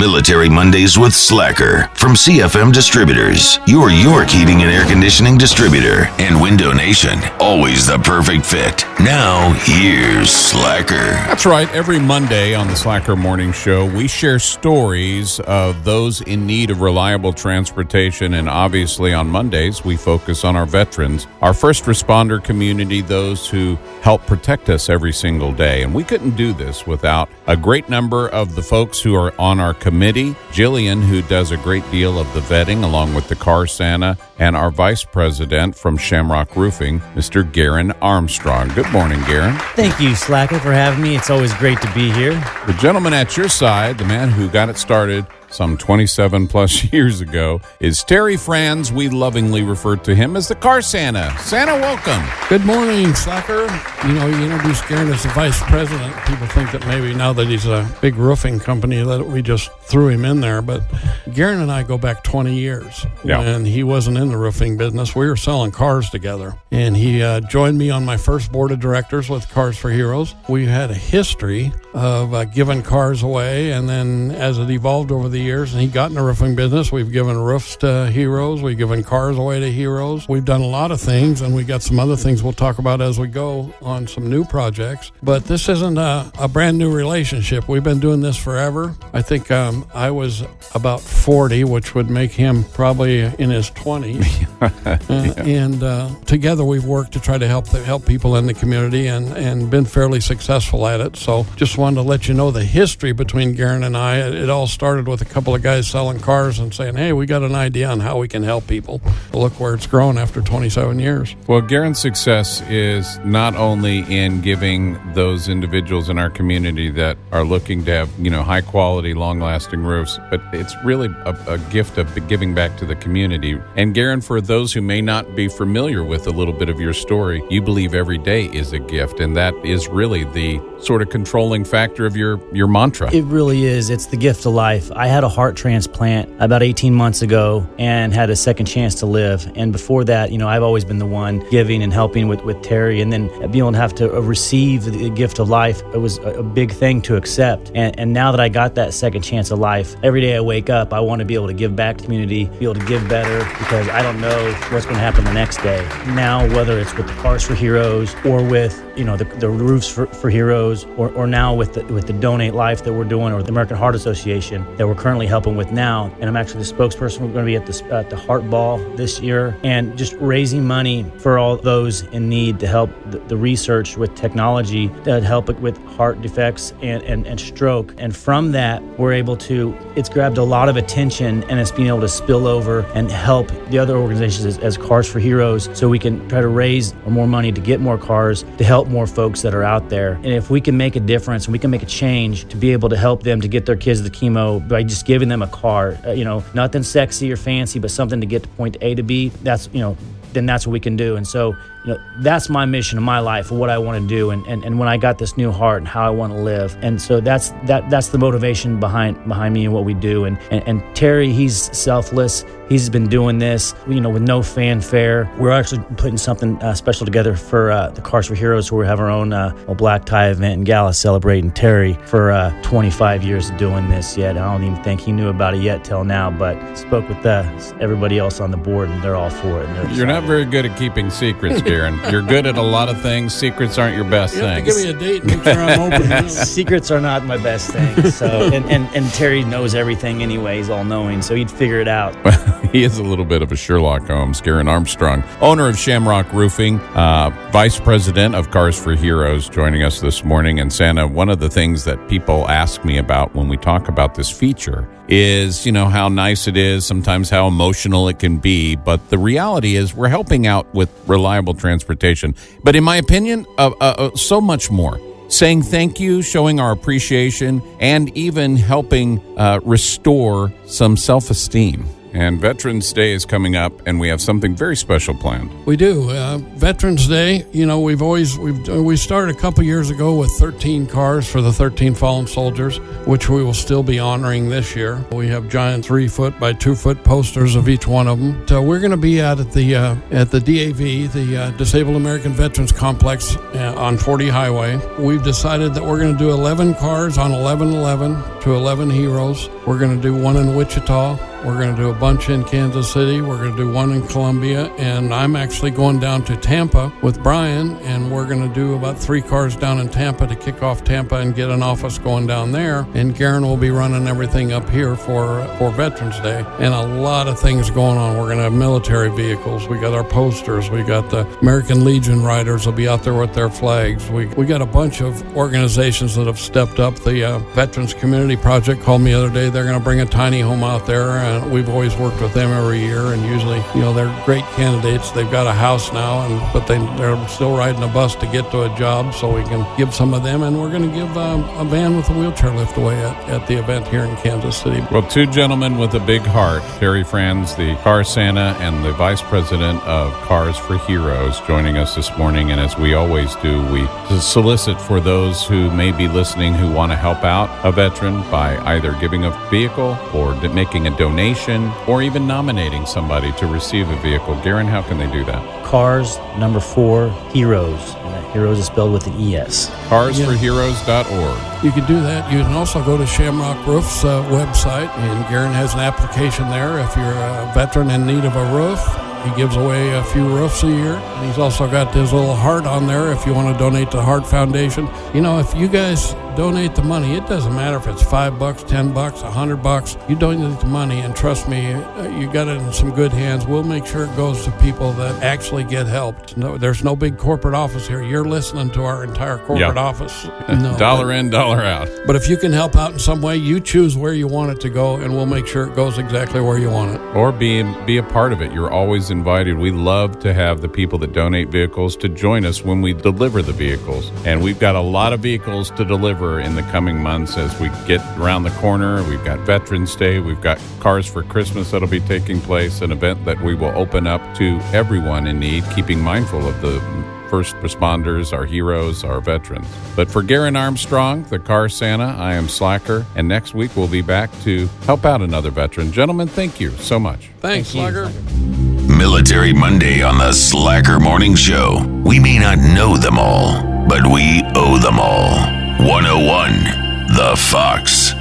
Military Mondays with Slacker from CFM Distributors, your York heating and air conditioning distributor. And Window Nation, always the perfect fit. Now, here's Slacker. That's right. Every Monday on the Slacker Morning Show, we share stories of those in need of reliable transportation. And obviously on Mondays, we focus on our veterans, our first responder community, those who help protect us every single day. And we couldn't do this without a great number of the folks who are on our committee. Jillian, who does a great deal of the vetting along with the Car Santa, and our vice president from Shamrock Roofing, Mr. Garen Armstrong. Good morning, Garen. Thank you, Slacker, for having me. It's always great to be here. The gentleman at your side, the man who got it started some 27 plus years ago, is Terry Franz. We lovingly refer to him as the Car Santa. Santa, welcome. Good morning, Slacker. You know, you introduced Garen as the vice president. People think that maybe now that he's a big roofing company that we just threw him in there. But Garen and I go back 20 years. Yeah. When he wasn't in the roofing business, we were selling cars together. And he joined me on my first board of directors with Cars4Heroes. We had a history of giving cars away. And then as it evolved over the years and he got in the roofing business, we've given roofs to heroes. We've given cars away to heroes. We've done a lot of things, and we got some other things we'll talk about as we go on some new projects. But this isn't a brand new relationship. We've been doing this forever. I think I was about 40, which would make him probably in his 20s. And together we've worked to try to help people in the community and been fairly successful at it. So just wanted to let you know the history between Garen and I. It all started with a couple of guys selling cars and saying, hey, we got an idea on how we can help people. Look where it's grown after 27 years. Well, Garen's success is not only in giving those individuals in our community that are looking to have, high quality, long lasting roofs, but it's really a gift of giving back to the community. And Garen, for those who may not be familiar with a little bit of your story, you believe every day is a gift, and that is really the sort of controlling factor of your mantra. It really is. It's the gift of life. I had a heart transplant about 18 months ago and had a second chance to live. And before that, I've always been the one giving and helping with Terry. And then being able to have to receive the gift of life, it was a big thing to accept. And now that I got that second chance of life, every day I wake up, I want to be able to give back to the community, be able to give better, because I don't know what's going to happen the next day. Now, whether it's with the Cars4Heroes or with, the Roofs for Heroes, or now with the Donate Life that we're doing, or the American Heart Association that we're currently helping with now. And I'm actually the spokesperson. We're going to be at the Heart Ball this year, and just raising money for all those in need to help the research with technology that help it with heart defects and stroke. And from that, we're able to, it's grabbed a lot of attention, and it's being able to spill over and help the other organizations as Cars4Heroes, so we can try to raise more money to get more cars to help more folks that are out there. And if we can make a difference and we can make a change to be able to help them to get their kids to the chemo by just giving them a car, nothing sexy or fancy, but something to get to point A to B, then that's what we can do. And so, that's my mission in my life, of what I want to do, and when I got this new heart and how I want to live. And so that's the motivation behind me and what we do. And Terry, he's selfless. He's been doing this, with no fanfare. We're actually putting something special together for the Cars4Heroes, where we have our own black tie event and gala celebrating Terry for 25 years of doing this yet. I don't even think he knew about it yet till now, but spoke with everybody else on the board, and they're all for it. You're not very good at keeping secrets, Garen. You're good at a lot of things. Secrets aren't your best You have things. to give me a date and make sure I'm open. Secrets are not my best thing. So, and Terry knows everything anyway. He's all knowing, so he'd figure it out. He is a little bit of a Sherlock Holmes. Garen Armstrong, owner of Shamrock Roofing, vice president of Cars4Heroes, joining us this morning. And Santa, one of the things that people ask me about when we talk about this feature is, how nice it is, sometimes how emotional it can be. But the reality is we're helping out with reliable transportation. But in my opinion, so much more. Saying thank you, showing our appreciation, and even helping restore some self-esteem. And Veterans Day is coming up, and we have something very special planned. We do. Veterans Day, we started a couple years ago with 13 cars for the 13 fallen soldiers, which we will still be honoring this year. We have giant 3-foot by 2-foot posters of each one of them. So we're going to be out at the DAV, the Disabled American Veterans Complex on 40 Highway. We've decided that we're going to do 11 cars on 11/11 to 11 heroes. We're going to do one in Wichita. We're going to do a bunch in Kansas City. We're going to do one in Columbia. And I'm actually going down to Tampa with Brian, and we're going to do about 3 cars down in Tampa to kick off Tampa and get an office going down there. And Garen will be running everything up here for Veterans Day. And a lot of things going on. We're going to have military vehicles. We got our posters. We got the American Legion riders will be out there with their flags. We got a bunch of organizations that have stepped up. The Veterans Community Project called me the other day. They're going to bring a tiny home out there, and we've always worked with them every year. And usually, they're great candidates. They've got a house now, but they're still riding a bus to get to a job, so we can give some of them. And we're going to give a van with a wheelchair lift away at the event here in Kansas City. Well, 2 gentlemen with a big heart, Terry Franz, the Car Santa, and the Vice President of Cars4Heroes, joining us this morning. And as we always do, we solicit for those who may be listening who want to help out a veteran by either giving a vehicle or making a donation or even nominating somebody to receive a vehicle. Garen, how can they do that? Cars, number 4, Heroes. And that Heroes is spelled with an ES. Cars4Heroes.org. You can do that. You can also go to Shamrock Roof's website, and Garen has an application there if you're a veteran in need of a roof. He gives away a few roofs a year. And he's also got his little heart on there if you want to donate to the Heart Foundation. If you guys donate the money, it doesn't matter if it's $5, $10, $100. You donate the money, and trust me, you got it in some good hands. We'll make sure it goes to people that actually get helped. No, there's no big corporate office here. You're listening to our entire corporate office. No, dollar in, dollar out. But if you can help out in some way, you choose where you want it to go, and we'll make sure it goes exactly where you want it. Or be a part of it. You're always invited. We love to have the people that donate vehicles to join us when we deliver the vehicles. And we've got a lot of vehicles to deliver in the coming months as we get around the corner. We've got Veterans Day. We've got Cars for Christmas that'll be taking place, an event that we will open up to everyone in need, keeping mindful of the first responders, our heroes, our veterans. But for Garen Armstrong, the Car Santa, I am Slacker, and next week we'll be back to help out another veteran. Gentlemen, thank you so much. Thanks, Slacker. Military Monday on the Slacker Morning Show. We may not know them all, but we owe them all. 101 The Fox.